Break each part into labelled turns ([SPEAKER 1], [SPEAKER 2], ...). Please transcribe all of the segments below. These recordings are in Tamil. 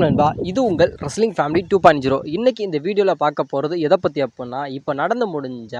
[SPEAKER 1] வணக்கம் நண்பா. இது உங்கள் ரெஸ்லிங் ஃபேமிலி 2.0. இன்னைக்கு இந்த வீடியோவில் பார்க்க போகிறது எதை பற்றி அப்படின்னா, இப்போ நடந்து முடிஞ்ச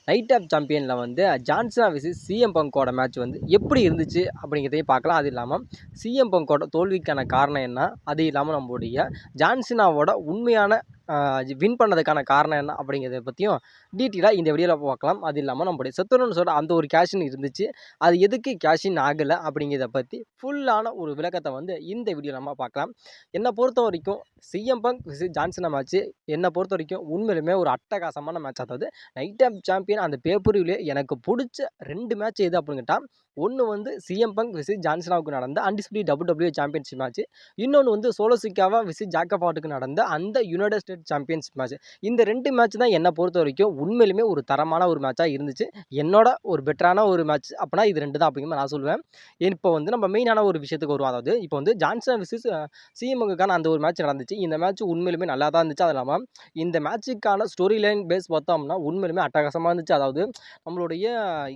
[SPEAKER 1] நைட் ஆஃப் சாம்பியனில் வந்து ஜான்சனா விசஸ் சிஎம் பங்கோட மேட்ச் வந்து எப்படி இருந்துச்சு அப்படிங்கிறதையும் பார்க்கலாம். அது இல்லாமல் சிஎம் பங்கோட தோல்விக்கான காரணம் என்ன, அது இல்லாமல் நம்மளுடைய ஜான்சனாவோட உண்மையான வின் பண்ணதுக்கான காரணம் என்ன அப்படிங்கிறத பற்றியும் டீட்டெயிலாக இந்த வீடியோவில் பார்க்கலாம். அது இல்லாமல் நம்மளுடைய செத்தரோன்ஸோட அந்த ஒரு கேஷின் இருந்துச்சு, அது எதுக்கு கேஷின் ஆகலை அப்படிங்கிறத பற்றி ஃபுல்லான ஒரு விளக்கத்தை வந்து இந்த வீடியோ நம்ம பார்க்கலாம். என்னை பொறுத்த வரைக்கும் சிஎம் பங்க் விசஸ் ஜான்சனா மேட்ச்சு என்னை பொறுத்த வரைக்கும் உண்மையிலுமே ஒரு அட்டகாசமான மேட்ச். அதாவது நைட் ஆஃப் சாம்பியன் அந்த பேப்பரிலே எனக்கு பிடிச்ச 2 மேட்ச் எது அப்படின்னு கேட்டால், ஒன்று வந்து சிஎம் பங்க் விசஸ் ஜான்சனாவுக்கு நடந்த அன்டிஸ்பியூட்டட் WWE சாம்பியன்ஷிப் மேட்ச், இன்னொன்று வந்து சோலோ சிக்காவா விசஸ் ஜாக்கப் ஹார்ட்டுக்கு நடந்த அந்த யுனைடெட் ஸ்டேட்ஸ் சாம்பியன்ஷிப் மேட்ச். இந்த 2 மேட்ச் தான் என்னை பொறுத்த வரைக்கும் உண்மையிலுமே ஒரு தரமான ஒரு மேட்சாக இருந்துச்சு. என்னோட ஒரு பெட்டரான ஒரு மேட்ச் அப்படின்னா இது 2 தான் அப்படிங்கிற நான் சொல்லுவேன். இப்போ வந்து நம்ம மெயினான ஒரு விஷயத்துக்கு வருவோம். அதாவது இப்போ வந்து ஜான்சனா விசஸ் சிஎம்முக்கான அந்த ஒரு மேட்ச் நடந்துச்சு. இந்த மேட்ச் உண்மையிலுமே நல்லா தான் இருந்துச்சு. அது இல்லாமல் இந்த மேட்சுக்கான ஸ்டோரி லைன் பேஸ் பார்த்தோம்னா உண்மையிலுமே அட்டகாசமாக இருந்துச்சு. அதாவது நம்மளுடைய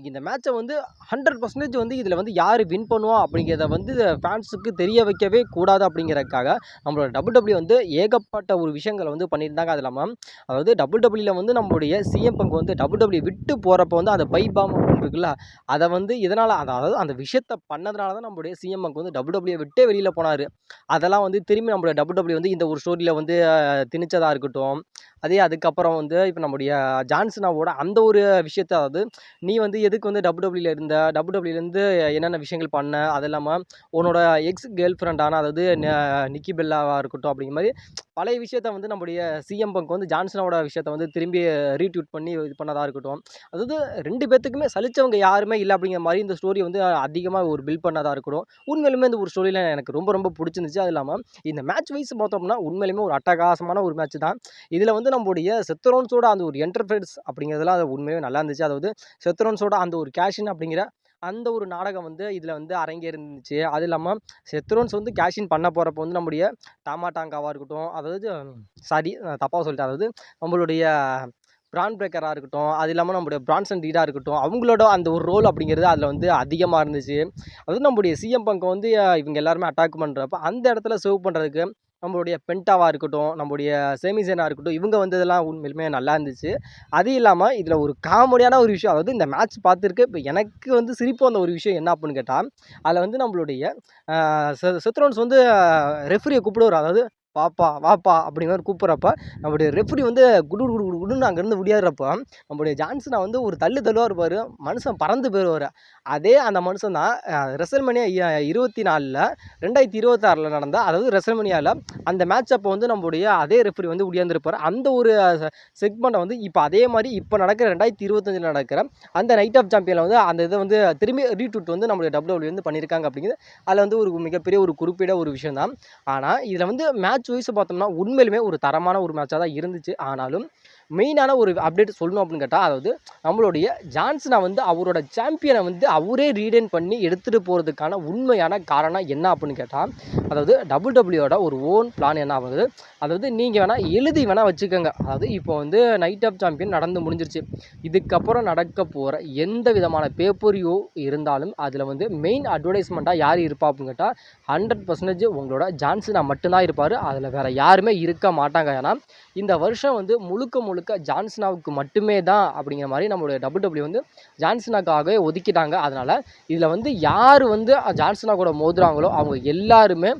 [SPEAKER 1] இந்த மேட்சை வந்து 100% வந்து இதில் வந்து யார் வின் பண்ணுவோம் அப்படிங்கிறத வந்து ஃபேன்ஸுக்கு தெரிய வைக்கவே கூடாது அப்படிங்கிறதுக்காக நம்மளோட WWE வந்து ஏகப்பட்ட ஒரு விஷயங்களை வந்து பண்ணியிருந்தாங்க. அது இல்லாமல் அதாவது WWE வந்து நம்மளுடைய சிஎம் பங்க் வந்து WWE விட்டு போகிறப்ப வந்து அந்த பைபாம் இருக்குல்ல, அதை வந்து இதனால் அதாவது அந்த விஷயத்தை பண்ணதுனால தான் நம்மளுடைய சிஎம் பங்க் வந்து WWE விட்டே வெளியில் போனார். அதெல்லாம் வந்து திரும்பி நம்மளுடைய WWE வந்து இந்த ஒரு ஸ்டோரியில் வந்து திணிச்சதாக இருக்கட்டும். அதுக்கப்புறம் வந்து இப்போ நம்முடைய ஜான்சனாவோட அந்த ஒரு விஷயத்த, அதாவது நீ வந்து எதுக்கு வந்து WWE இருந்த, WWEலேருந்து என்னென்ன விஷயங்கள் பண்ண, அது இல்லாமல் உன்னோட எக்ஸ் கேர்ள் ஃப்ரெண்டான அதாவது நிக்கி பெல்லாவாக இருக்கட்டும் அப்படிங்கிற மாதிரி பழைய விஷயத்த வந்து நம்முடைய சிஎம் பங்க் வந்து ஜான்சனாவோட விஷயத்த வந்து திரும்பி ரீட்வீட் பண்ணி இது பண்ணதாக இருக்கட்டும். அதாவது 2 பேத்துக்குமே சலிச்சவங்க யாருமே இல்லை அப்படிங்கிற மாதிரி இந்த ஸ்டோரி வந்து அதிகமாக ஒரு பில்ட் பண்ணதாக இருக்கட்டும். உண்மையிலுமே இந்த ஒரு ஸ்டோரியில் எனக்கு ரொம்ப ரொம்ப பிடிச்சிருந்துச்சு. அது இல்லாமல் இந்த மேட்ச் வைஸ் பார்த்தோம்னா உண்மையிலுமே ஒரு அட்டகாசமான ஒரு மேட்ச் தான். இதில் வந்து நம்மளுடைய செத்தரோன்ஸோட அந்த ஒரு என்டர்பிரைஸ் அப்படிங்கிறதுலாம் அது உண்மையிலே நல்லா இருந்துச்சு. அதாவது செத்தரோன்ஸோட அந்த ஒரு கேஷின் அப்படிங்கிற அந்த ஒரு நாடகம் வந்து இதில் வந்து அரங்கேறிருந்துச்சு. அது இல்லாமல் செத்ரோன்ஸ் வந்து கேஷின் பண்ண போகிறப்போ வந்து நம்முடைய டாமாடாங்காவாக இருக்கட்டும், அதாவது சாரி தப்பாக சொல்லிட்டேன், அதாவது நம்மளுடைய பிரான் பிரேக்கராக இருக்கட்டும், அது இல்லாமல் நம்முடைய பிரான்சன் ரீடாக இருக்கட்டும், அவங்களோட அந்த ஒரு ரோல் அப்படிங்கிறது அதில் வந்து அதிகமாக இருந்துச்சு. அதுவும் நம்முடைய சிஎம் பங்க் வந்து இவங்க எல்லாருமே அட்டாக் பண்ணுறப்ப அந்த இடத்துல சேவ் பண்ணுறதுக்கு நம்மளுடைய பென்டாவாக இருக்கட்டும், நம்முடைய சேமிசேனாக இருக்கட்டும், இவங்க வந்ததெல்லாம் உண்மையிலுமே நல்லா இருந்துச்சு. அது இல்லாமல் இதில் ஒரு காமெடியான ஒரு விஷயம், அதாவது இந்த மேட்ச் பார்த்துருக்கு இப்போ எனக்கு வந்து சிரிப்பு வந்த ஒரு விஷயம் என்ன அப்படின்னு கேட்டால், அதில் வந்து நம்மளுடைய செத்ரோன்ஸ் வந்து ரெஃப்ரியை கூப்பிடுவார். அதாவது வாப்பா வாப்பா அப்படிங்கிற மாதிரி கூப்பிட்றப்ப நம்முடைய ரெஃப்ரி வந்து குடு குடு குடு குடுன்னு அங்கேருந்து விடியாடுறப்ப நம்முடைய ஜான்சனை வந்து ஒரு தள்ளுவார் இருப்பார், மனுஷன் பறந்து போயிடுவார். அதே அந்த மனுஷன் தான் ரெசல்மேனியா 24ல் 2026 நடந்த, அதாவது ரெசல்மேனியாவில் அந்த மேட்ச் அப்போ வந்து நம்மளுடைய அதே ரெஃப்ரி வந்து உடியாந்துருப்பார். அந்த ஒரு செக்மெண்ட்டை வந்து இப்போ அதே மாதிரி இப்போ நடக்கிற 2025 நடக்கிற அந்த நைட் ஆஃப் சாம்பியனில் வந்து அந்த இதை வந்து திரும்பி ரீட்வீட் வந்து நம்மளுடைய WWE வந்து பண்ணியிருக்காங்க அப்படிங்கிறது அதில் வந்து ஒரு மிகப்பெரிய ஒரு குறிப்பிட ஒரு விஷயம் தான். ஆனால் இதில் வந்து மேட்ச் வைஸ் பார்த்தோம்னா உண்மையிலுமே ஒரு தரமான ஒரு மேட்சாக தான் இருந்துச்சு. ஆனாலும் மெயினான ஒரு அப்டேட் சொல்லணும் அப்படின்னு கேட்டால், அதாவது நம்மளுடைய ஜான்சனா வந்து அவரோட சாம்பியனை வந்து அவரே ரீடைன் பண்ணி எடுத்துகிட்டு போகிறதுக்கான உண்மையான காரணம் என்ன அப்படின்னு கேட்டால், அதாவது WWEயோட ஒரு ஓன் பிளான் என்ன ஆகுது, அதாவது நீங்கள் வேணால் எழுதி வேணால் வச்சுக்கோங்க. அதாவது இப்போ வந்து நைட் ஆஃப் சாம்பியன் நடந்து முடிஞ்சிருச்சு. இதுக்கப்புறம் நடக்க போகிற எந்த விதமான பேப்பரியோ இருந்தாலும் அதில் வந்து மெயின் அட்வர்டைஸ்மெண்ட்டாக யார் இருப்பா அப்படின்னு கேட்டால் 100% உங்களோட ஜான்சனா மட்டும்தான் இருப்பார். அதில் வேறு யாருமே இருக்க மாட்டாங்க. ஏன்னா இந்த வருஷம் வந்து முழுக்க முழுக்க ஜான்சனாவுக்கு மட்டுமே தான் அப்படிங்கிற மாதிரி நம்மளுடைய WWE வந்து ஜான்சனாக்காகவே ஒதுக்கிட்டாங்க. அதனால் இதில் வந்து யார் வந்து ஜான்சனா கூட மோதுறாங்களோ அவங்க எல்லாருமே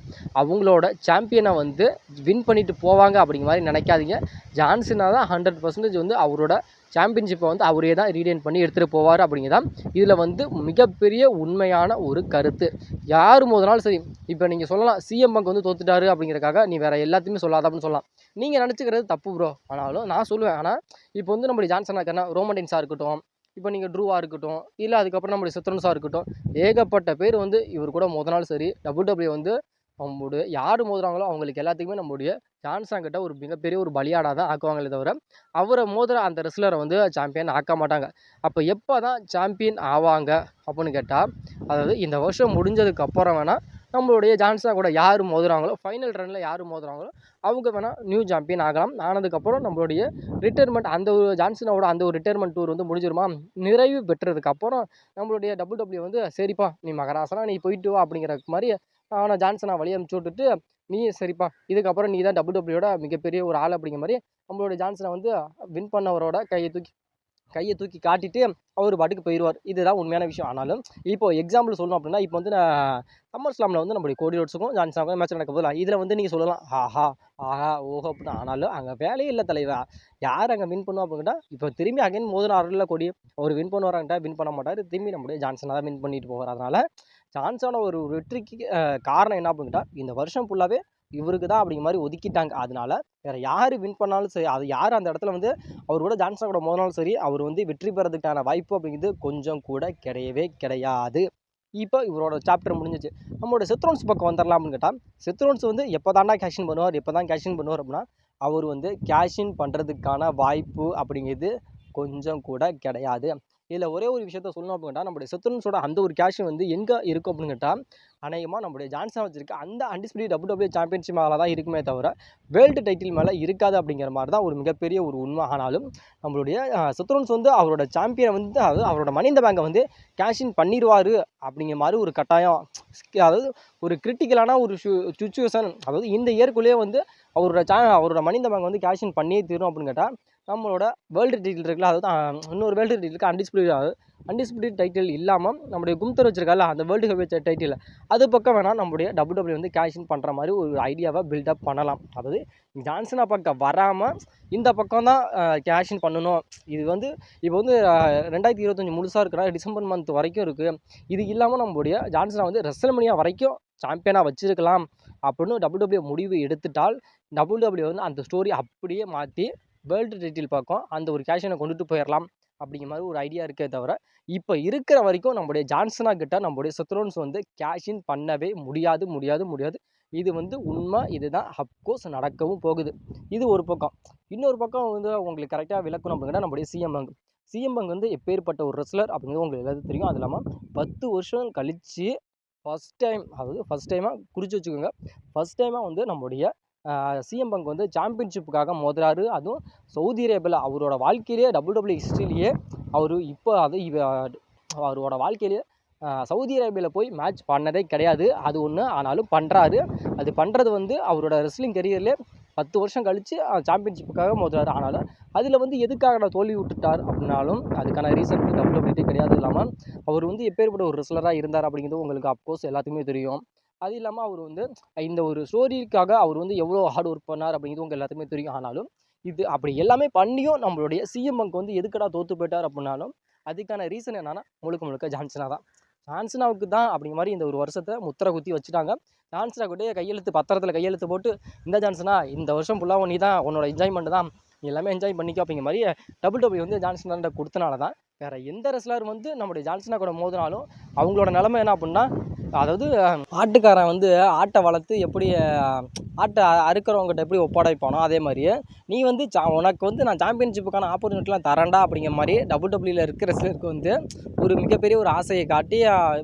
[SPEAKER 1] அவங்களோட சாம்பியனை வந்து வின் பண்ணிட்டு போவாங்க அப்படிங்கிற மாதிரி நினைக்காதீங்க. ஜான்சனா தான் 100% வந்து அவரோட சாம்பியன்ஷிப்பை வந்து அவரே தான் ரீடைன் பண்ணி எடுத்துகிட்டு போவார் அப்படிங்கிறதான் இதில் வந்து மிகப்பெரிய உண்மையான ஒரு கருத்து. யார் மோதினாலும் சரி, இப்போ நீங்கள் சொல்லலாம் சிஎம் பங்க் வந்து தோத்துட்டாரு அப்படிங்கிறக்காக நீ வேறு எல்லாத்தையுமே சொல்லாத அப்படின்னு சொல்லலாம். நீங்கள் நினச்சிக்கிறது தப்பு ப்ரோ. ஆனாலும் நான் சொல்லுவேன், ஆனால் இப்போ வந்து நம்மளுடைய ஜான்சனாக்கான ரோமன்டைன்ஸாக இருக்கட்டும், இப்போ நீங்கள் ட்ரூவாக இருக்கட்டும், இல்லை அதுக்கப்புறம் நம்மளுடைய செத்ரோன்ஸாக இருக்கட்டும், ஏகப்பட்ட பேர் வந்து இவர் கூட மோதினாலும் சரி WWE வந்து நம்மளுடைய யார் மோதுறாங்களோ அவங்களுக்கு எல்லாத்துக்குமே நம்மளுடைய ஜான்சன் கிட்ட ஒரு மிகப்பெரிய ஒரு பலியாடாக தான் ஆக்குவாங்களே தவிர அவரை மோதுற அந்த ரெஸ்லரை வந்து சாம்பியன் ஆக்க மாட்டாங்க. அப்போ எப்போ தான் சாம்பியன் ஆவாங்க அப்படின்னு கேட்டால், அதாவது இந்த வருஷம் முடிஞ்சதுக்கு அப்புறம் வேணால் நம்மளுடைய ஜான்சனா கூட யார் மோதுறாங்களோ, ஃபைனல் ரனில் யார் மோதுறாங்களோ அவங்க வேணால் நியூ சாம்பியன் ஆகலாம். ஆனதுக்கப்புறம் நம்மளுடைய ரிட்டைர்மெண்ட் அந்த ஒரு ஜான்சனாவோட அந்த ஒரு ரிட்டைர்மெண்ட் டூர் வந்து முடிஞ்சிருமா, நிறைவு பெற்றதுக்கப்புறம் நம்மளுடைய WWE வந்து சரிப்பா நீ மகராசனா நீ போயிட்டு வா அப்படிங்கிற மாதிரி ஆனால் ஜான்சனா வழி அனுப்பிச்சி விட்டுட்டு நீ சரிப்பா இதுக்கப்புறம் நீ தான் டபிள்யூட மிகப்பெரிய ஒரு ஆள் அப்படிங்கிற மாதிரி நம்மளோட ஜான்சனை வந்து வின் பண்ணவரோட கையை தூக்கி காட்டிட்டு அவர் பாட்டுக்கு போயிடுவார். இதுதான் உண்மையான விஷயம். ஆனாலும் இப்போ எக்ஸாம்பிள் சொல்லணும் அப்படின்னா இப்போ வந்து நான் சம்மர் ஸ்லாமில் வந்து நம்மளுடைய கோடி ரோட்ஸுக்கும் ஜான்சனுக்கும் மேட்ச் நடக்க போதில்ல இதில் வந்து நீங்கள் சொல்லலாம் ஆஹா ஆஹா ஓஹோ அப்படின்னு. ஆனாலும் அங்கே வேலையே இல்லை தலைவா. யார் அங்கே வின் பண்ணுவா அப்படின்னா இப்போ திரும்பி அகைன் மோதினார்ல கொடி அவர் வின் பண்ணுவாரான்ட்டா வின் பண்ண மாட்டார். திரும்பி நம்மளுடைய ஜான்சனை தான் வின் பண்ணிட்டு போவார். அதனால ஜான்சனோட ஒரு வெற்றிக்கு காரணம் என்ன அப்படின்ட்டா இந்த வருஷம் ஃபுல்லாகவே இவருக்கு தான் அப்படிங்கிற மாதிரி ஒதுக்கிட்டாங்க. அதனால வேற யார் வின் பண்ணாலும் சரி அது யார் அந்த இடத்துல வந்து அவர் கூட ஜான்சன் கூட மோதினாலும் சரி அவர் வந்து வெற்றி பெறதுக்கான வாய்ப்பு அப்படிங்கிறது கொஞ்சம் கூட கிடையவே கிடையாது. இப்போ இவரோட சாப்டர் முடிஞ்சிச்சு. நம்மளோட செத்ரோன்ஸ் பக்கம் வந்துடலாம் அப்படின்னு கேட்டால் செத்ரோன்ஸ் வந்து எப்போ தாண்டா கேஷின் பண்ணுவார் அப்படின்னா அவர் வந்து கேஷின் பண்ணுறதுக்கான வாய்ப்பு அப்படிங்கிறது கொஞ்சம் கூட கிடையாது. இதில் ஒரே ஒரு விஷயத்த சொல்லணும் அப்படின்னு கேட்டால் நம்மளுடைய செத்ரோன்ஸோட அந்த ஒரு கேஷ் வந்து எங்கே இருக்கும் அப்படின்னு கேட்டால் அநேகமாக நம்மளுடைய ஜான்சன் வச்சிருக்க அந்த அன்டிஸ்பியூட்டட் டபிள்யூடபிள்யூ சாம்பியன்ஷிப் மேலே தான் இருக்குமே தவிர வேர்ல்டு டைட்டில் மேலே இருக்காது அப்படிங்கிற மாதிரி தான் ஒரு மிகப்பெரிய ஒரு உண்மை. ஆனாலும் நம்மளுடைய செத்ரோன்ஸ் வந்து அவரோட சாம்பியனை வந்து அவரோட மணி இந்த பேங்கை வந்து கேஷின் பண்ணிடுவார் அப்படிங்கிற மாதிரி ஒரு கட்டாயம் அதாவது ஒரு கிரிட்டிக்கலான ஒரு சுச்சுவேஷன் அதாவது இந்த இயர்க்குள்ளேயே வந்து அவரோட மணி இந்த பேங்கை வந்து கேஷின் பண்ணியே தீரும் அப்படின்னு கேட்டால் நம்மளோட வேர்ல்டு டைட்டில் இருக்குல்ல அதாவது இன்னொரு வேர்ல்டு டைட்டிலுக்கு அன்டிஸ்பியூட்டட் டைட்டில் இல்லாமல் நம்முடைய கும்தர் வச்சிருக்கால அந்த வேர்ல்டு ஹெவி டைட்டில் அது பக்கம் வேணால் நம்முடைய டபிள்யூடபிள்யூ வந்து கேஷின் பண்ணுற மாதிரி ஒரு ஐடியாவை பில்டப் பண்ணலாம். அதாவது ஜான்சனா பக்கம் வராமல் இந்த பக்கம் தான் கேஷின் பண்ணணும். இது வந்து இப்போ வந்து 2025 முழுசாக இருக்கிற டிசம்பர் மந்த் வரைக்கும் இருக்குது. இது இல்லாமல் நம்முடைய ஜான்சனா வந்து ரெஸ்ல்மனியா வரைக்கும் சாம்பியனாக வச்சிருக்கலாம் அப்படின்னு டபிள்யூடபிள்யூ முடிவு எடுத்துட்டால் டபிள்யூடபிள்யூ வந்து அந்த ஸ்டோரி அப்படியே மாற்றி வேர்ல்டு டைட்டில் பக்கம் அந்த ஒரு கேஷனை கொண்டுட்டு போயிடலாம் அப்படிங்கிற மாதிரி ஒரு ஐடியா இருக்கே தவிர இப்போ இருக்கிற வரைக்கும் நம்முடைய ஜான்சனா கிட்ட நம்முடைய செத்ரோன்ஸ் வந்து கேஷின் பண்ணவே முடியாது. இது வந்து உண்மை. இதுதான் அப்கோர்ஸ் நடக்கவும் போகுது. இது ஒரு பக்கம். இன்னொரு பக்கம் வந்து உங்களுக்கு கரெக்டாக விளக்கணும் அப்படின்னா நம்முடைய சிஎம் பங்க் வந்து எப்பேற்பட்ட ஒரு ரெஸ்லர் அப்படிங்கிறது உங்களுக்கு எல்லாத்துக்கும் தெரியும். அது இல்லாமல் 10 வருஷம் கழித்து ஃபஸ்ட் டைமாக குறித்து வச்சுக்கோங்க. ஃபஸ்ட் டைமாக வந்து நம்முடைய சிஎம் பங்க் வந்து சாம்பியன்ஷிப்புக்காக மோதுறாரு. அதுவும் சவுதி அரேபியாவில் அவரோட வாழ்க்கையிலேயே டபிள்யூடபிள்யூ ஹிஸ்ட்ரியிலேயே அவரோட வாழ்க்கையிலேயே சவுதி அரேபியாவில் போய் மேட்ச் பண்ணதே கிடையாது. அது ஒன்று. ஆனாலும் பண்ணுறாரு. அது பண்ணுறது வந்து அவரோட ரெஸ்லிங் கரியர்லேயே 10 வருஷம் கழித்து சாம்பியன்ஷிப்புக்காக மோதுறாரு. ஆனாலும் அதில் வந்து எதுக்காக நான் தோல்வி விட்டுட்டார் அப்படின்னாலும் அதுக்கான ரீசன் வந்து டபிள்யூடபிள்யூ கிடையாது. இல்லாமல் அவர் வந்து எப்பேற்பட்ட ஒரு ரெஸ்லராக இருந்தார் அப்படிங்கிறது உங்களுக்கு அப்கோர்ஸ் எல்லாத்துக்குமே தெரியும். அது இல்லாமல் அவர் வந்து இந்த ஒரு ஸ்டோரிக்காக அவர் வந்து எவ்வளோ ஹார்ட் ஒர்க் பண்ணார் அப்படிங்கிறது உங்கள் எல்லாத்துக்குமே தெரியும். ஆனாலும் இது அப்படி எல்லாமே பண்ணியும் நம்மளுடைய சிஎம் பங்க் வந்து எதுக்கடா தோற்று போயிட்டார் அப்படின்னாலும் அதுக்கான ரீசன் என்னன்னா முழுக்க ஜான்சனாவுக்கு தான் அப்படிங்கிற மாதிரி இந்த ஒரு வருஷத்தை முத்திரை குத்தி வச்சுட்டாங்க. ஜான்சனா கூட பத்திரத்தில் கையெழுத்து போட்டு இந்த ஜான்சனா இந்த வருஷம் ஃபுல்லாக நீ தான் உன்னோட என்ஜாய்மெண்ட் தான் நீ எல்லாமே என்ஜாய் பண்ணிக்கோ அப்படிங்கிற மாதிரி டபிள்யூடபிள்யூ வந்து ஜான்சனாண்ட கொடுத்தனால தான் வேறு எந்த ரெஸ்லர் வந்து நம்முடைய ஜான்சனா கூட மோதினாலும் அவங்களோட நிலைமை என்ன அப்படின்னா அதாவது ஆட்டுக்காரன் வந்து ஆட்டை வளர்த்து எப்படி ஆட்டை அறுக்கிறவங்ககிட்ட எப்படி ஒப்படைப்பானோ அதே மாதிரியே நீ வந்து உனக்கு வந்து நான் சாம்பியன்ஷிப்புக்கான ஆப்பர்ச்சுனிட்டிலாம் தரேன்டா அப்படிங்கிற மாதிரி டபிள்யூடபிள்யூவில் இருக்கிற ரெஸ்லருக்கு வந்து ஒரு மிகப்பெரிய ஒரு ஆசையை காட்டி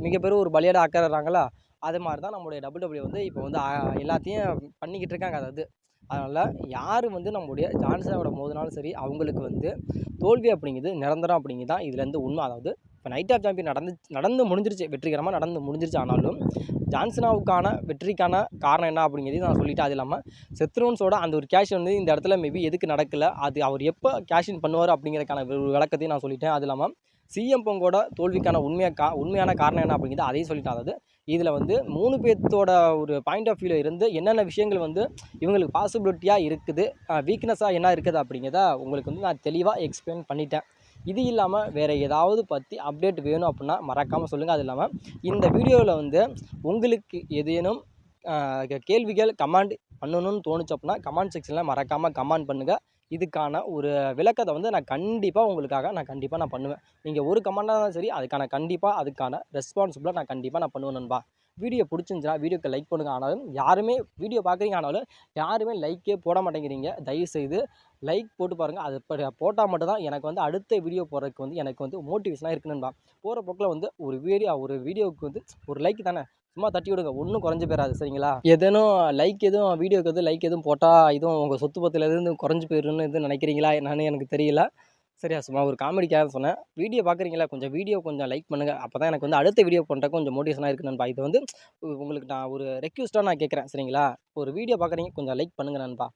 [SPEAKER 1] மிகப்பெரிய ஒரு பலியாட ஆக்குறாங்களா அது மாதிரி தான் நம்மளுடைய டபிள்யூடபிள்யூ வந்து இப்போ வந்து எல்லாத்தையும் பண்ணிக்கிட்டு இருக்காங்க. அதனால் யார் வந்து நம்மளுடைய ஜான்சனோட மோதினாலும் சரி அவங்களுக்கு வந்து தோல்வி அப்படிங்கிறது நிரந்தரம் அப்படிங்கிறது தான் இதுலேருந்து உண்மை. அதாவது இப்போ நைட் ஆஃப் சாம்பியன் நடந்து முடிஞ்சிருச்சு, வெற்றிகரமாக நடந்து முடிஞ்சிருச்சு. ஆனாலும் ஜான்சனாவுக்கான வெற்றிக்கான காரணம் என்ன அப்படிங்கிறதையும் நான் சொல்லிவிட்டு அது இல்லாமல் செத்ரோன்ஸோட அந்த ஒரு கேஷ் வந்து இந்த இடத்துல மேபி எதுக்கு நடக்கலை அது அவர் எப்போ கேஷின் பண்ணுவார் அப்படிங்கிறதுக்கான ஒரு விளக்கத்தையும் நான் சொல்லிட்டேன். அது இல்லாமல் சிஎம் பங்கோட தோல்விக்கான உண்மையான காரணம் என்ன அப்படிங்கிறது அதையும் சொல்லிட்டேன். அதாவது இதில் வந்து 3 பேர்த்தோட ஒரு பாயிண்ட் ஆஃப் வியூவில் இருந்து என்னென்ன விஷயங்கள் வந்து இவங்களுக்கு பாசிபிலிட்டியாக இருக்குது, வீக்னஸாக என்ன இருக்குது அப்படிங்கிறத உங்களுக்கு வந்து நான் தெளிவாக எக்ஸ்பிளைன் பண்ணிட்டேன். இது இல்லாமல் வேறு ஏதாவது பற்றி அப்டேட் வேணும் அப்படின்னா மறக்காமல் சொல்லுங்கள். அது இல்லாமல் இந்த வீடியோவில் வந்து உங்களுக்கு ஏதேனும் கேள்விகள் கமெண்ட் பண்ணணும்னு தோணுச்சு அப்படின்னா கமெண்ட் செக்ஷனில் மறக்காமல் கமெண்ட் பண்ணுங்கள். இதுக்கான ஒரு விளக்கத்தை வந்து நான் கண்டிப்பாக நான் பண்ணுவேன். நீங்கள் ஒரு கமெண்டாக இருந்தாலும் சரி அதுக்கான ரெஸ்பான்சிபிளாக நான் பண்ணுவேன் நண்பா. வீடியோ பிடிச்சிருந்துச்சுன்னா வீடியோக்கு லைக் பண்ணுங்கள். ஆனாலும் யாருமே வீடியோ பார்க்குறீங்க ஆனாலும் யாருமே லைக்கே போட மாட்டேங்கிறீங்க. தயவுசெய்து லைக் போட்டு பாருங்கள். அது போட்டால் மட்டும்தான் எனக்கு வந்து அடுத்த வீடியோ போடுறதுக்கு வந்து எனக்கு வந்து மோட்டிவேஷனாக இருக்குதுன்பா. போகிற போக்கில் வந்து ஒரு வீடியோவுக்கு வந்து ஒரு லைக் தானே சும்மா தட்டி விடுங்க, ஒன்றும் குறைஞ்சி போயிடாது சரிங்களா. வீடியோக்கு லைக் எதுவும் போட்டால் இதுவும் உங்கள் சொத்து பத்தில் எதுவும் குறைஞ்சி போயிடும்னு எதுவும் நினைக்கிறீங்களா என்னன்னு எனக்கு தெரியல. சரியா சும்மா ஒரு காமெடிக்காக சொன்னேன். வீடியோ பார்க்குறீங்களா? கொஞ்சம் லைக் பண்ணுங்க. அப்பதான் எனக்கு வந்து அடுத்த வீடியோ பண்றதுக்கு கொஞ்சம் மோட்டிவேஷனா இருக்கு நண்பா. இது வந்து உங்களுக்கு நான் ஒரு ரெக்வெஸ்ட்டா நான் கேட்குறேன். சரிங்களா? ஒரு வீடியோ பார்க்குறீங்க கொஞ்சம் லைக் பண்ணுங்க நண்பா.